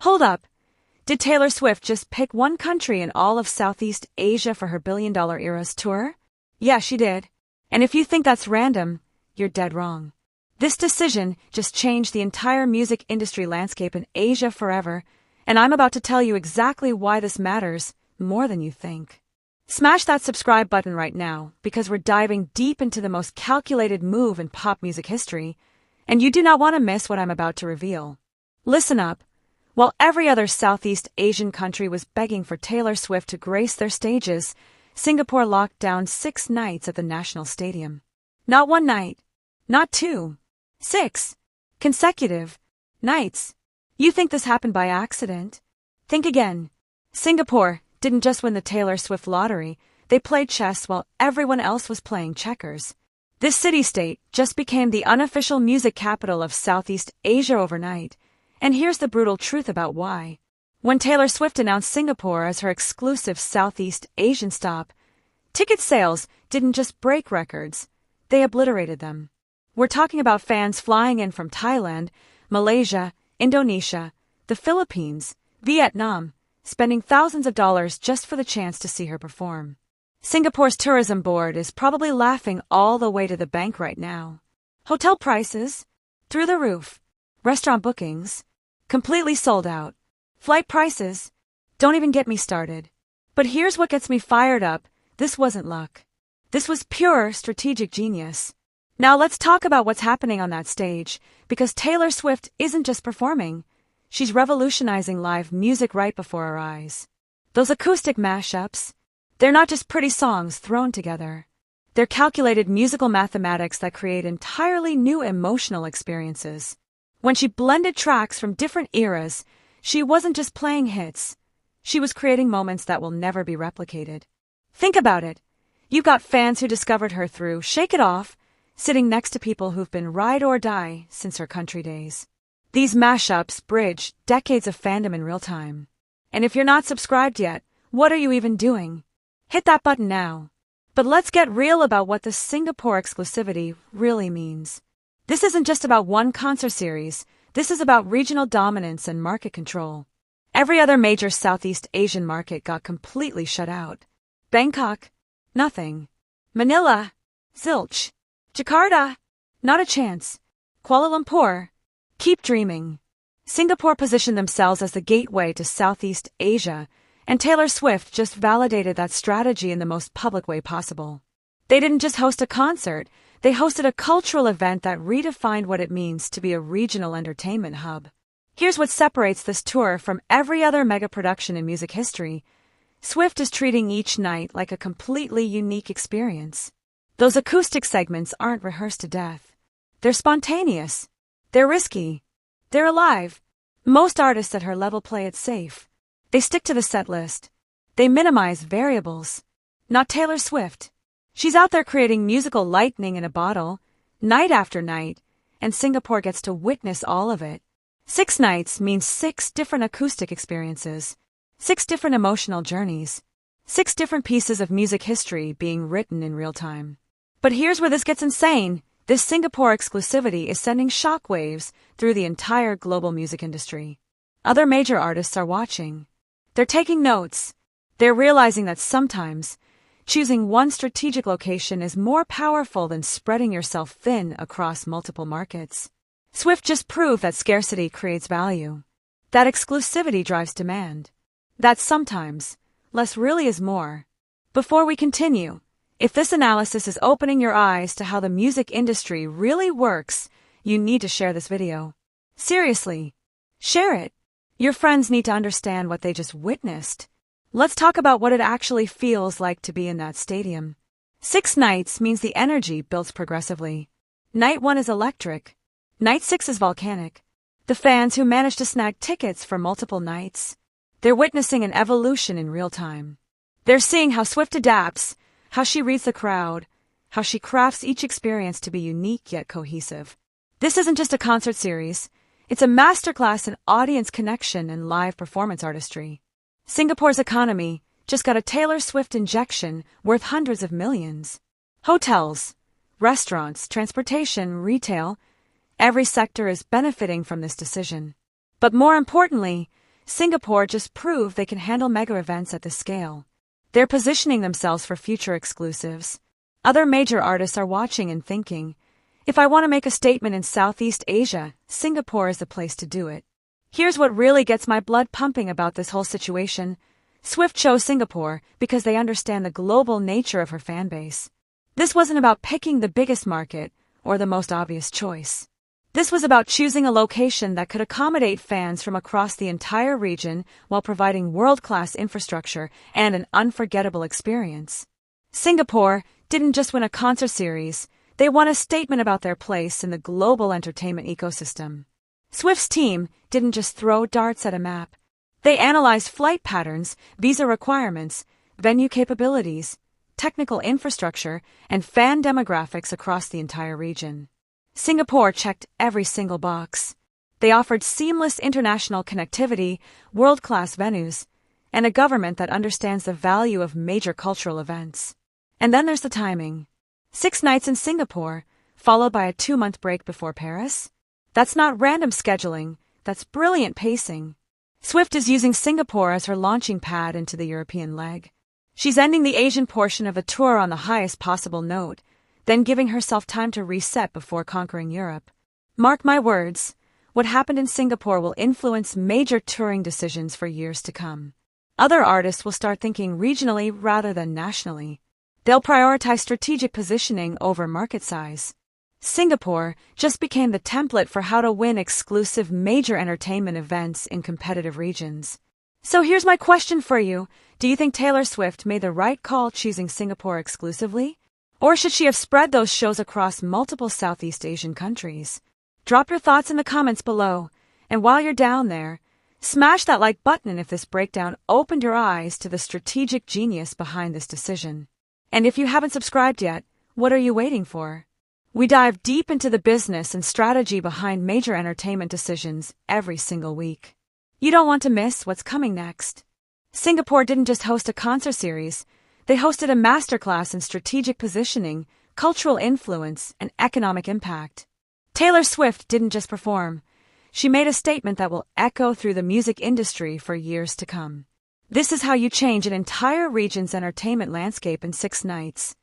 Hold up. Did Taylor Swift just pick one country in all of Southeast Asia for her billion-dollar Eras tour? Yeah, she did. And if you think that's random, you're dead wrong. This decision just changed the entire music industry landscape in Asia forever, and I'm about to tell you exactly why this matters more than you think. Smash that subscribe button right now, because we're diving deep into the most calculated move in pop music history, and you do not want to miss what I'm about to reveal. Listen up. While every other Southeast Asian country was begging for Taylor Swift to grace their stages, Singapore locked down 6 nights at the National Stadium. Not one night, not 2, 6 consecutive nights. You think this happened by accident? Think again. Singapore didn't just win the Taylor Swift lottery, they played chess while everyone else was playing checkers. This city-state just became the unofficial music capital of Southeast Asia overnight. And here's the brutal truth about why. When Taylor Swift announced Singapore as her exclusive Southeast Asian stop, ticket sales didn't just break records, they obliterated them. We're talking about fans flying in from Thailand, Malaysia, Indonesia, the Philippines, Vietnam, spending thousands of dollars just for the chance to see her perform. Singapore's tourism board is probably laughing all the way to the bank right now. Hotel prices, through the roof. Restaurant bookings, completely sold out. Flight prices, don't even get me started. But here's what gets me fired up. This wasn't luck. This was pure strategic genius. Now let's talk about what's happening on that stage, because Taylor Swift isn't just performing. She's revolutionizing live music right before our eyes. Those acoustic mashups, they're not just pretty songs thrown together. They're calculated musical mathematics that create entirely new emotional experiences. When she blended tracks from different eras, she wasn't just playing hits. She was creating moments that will never be replicated. Think about it. You've got fans who discovered her through Shake It Off, sitting next to people who've been ride or die since her country days. These mashups bridge decades of fandom in real time. And if you're not subscribed yet, what are you even doing? Hit that button now. But let's get real about what the Singapore exclusivity really means. This isn't just about one concert series, this is about regional dominance and market control. Every other major Southeast Asian market got completely shut out. Bangkok? Nothing. Manila? Zilch. Jakarta? Not a chance. Kuala Lumpur? Keep dreaming. Singapore positioned themselves as the gateway to Southeast Asia, and Taylor Swift just validated that strategy in the most public way possible. They didn't just host a concert, they hosted a cultural event that redefined what it means to be a regional entertainment hub. Here's what separates this tour from every other mega production in music history. Swift is treating each night like a completely unique experience. Those acoustic segments aren't rehearsed to death. They're spontaneous. They're risky. They're alive. Most artists at her level play it safe. They stick to the set list. They minimize variables. Not Taylor Swift. She's out there creating musical lightning in a bottle, night after night, and Singapore gets to witness all of it. 6 nights means 6 different acoustic experiences, 6 different emotional journeys, 6 different pieces of music history being written in real time. But here's where this gets insane. This Singapore exclusivity is sending shockwaves through the entire global music industry. Other major artists are watching. They're taking notes. They're realizing that sometimes choosing one strategic location is more powerful than spreading yourself thin across multiple markets. Swift just proved that scarcity creates value, that exclusivity drives demand, that sometimes less really is more. Before we continue, if this analysis is opening your eyes to how the music industry really works, you need to share this video. Seriously, share it. Your friends need to understand what they just witnessed. Let's talk about what it actually feels like to be in that stadium. 6 nights means the energy builds progressively. Night 1 is electric. Night 6 is volcanic. The fans who manage to snag tickets for multiple nights, they're witnessing an evolution in real time. They're seeing how Swift adapts, how she reads the crowd, how she crafts each experience to be unique yet cohesive. This isn't just a concert series. It's a masterclass in audience connection and live performance artistry. Singapore's economy just got a Taylor Swift injection worth hundreds of millions. Hotels, restaurants, transportation, retail, every sector is benefiting from this decision. But more importantly, Singapore just proved they can handle mega events at this scale. They're positioning themselves for future exclusives. Other major artists are watching and thinking, if I want to make a statement in Southeast Asia, Singapore is the place to do it. Here's what really gets my blood pumping about this whole situation. Swift chose Singapore because they understand the global nature of her fanbase. This wasn't about picking the biggest market or the most obvious choice. This was about choosing a location that could accommodate fans from across the entire region while providing world-class infrastructure and an unforgettable experience. Singapore didn't just win a concert series, they won a statement about their place in the global entertainment ecosystem. Swift's team didn't just throw darts at a map. They analyzed flight patterns, visa requirements, venue capabilities, technical infrastructure, and fan demographics across the entire region. Singapore checked every single box. They offered seamless international connectivity, world-class venues, and a government that understands the value of major cultural events. And then there's the timing. 6 nights in Singapore, followed by a 2-month break before Paris? That's not random scheduling, that's brilliant pacing. Swift is using Singapore as her launching pad into the European leg. She's ending the Asian portion of the tour on the highest possible note, then giving herself time to reset before conquering Europe. Mark my words, what happened in Singapore will influence major touring decisions for years to come. Other artists will start thinking regionally rather than nationally. They'll prioritize strategic positioning over market size. Singapore just became the template for how to win exclusive major entertainment events in competitive regions. So here's my question for you. Do you think Taylor Swift made the right call choosing Singapore exclusively? Or should she have spread those shows across multiple Southeast Asian countries? Drop your thoughts in the comments below. And while you're down there, smash that like button if this breakdown opened your eyes to the strategic genius behind this decision. And if you haven't subscribed yet, what are you waiting for? We dive deep into the business and strategy behind major entertainment decisions every single week. You don't want to miss what's coming next. Singapore didn't just host a concert series, they hosted a masterclass in strategic positioning, cultural influence, and economic impact. Taylor Swift didn't just perform, she made a statement that will echo through the music industry for years to come. This is how you change an entire region's entertainment landscape in 6 nights.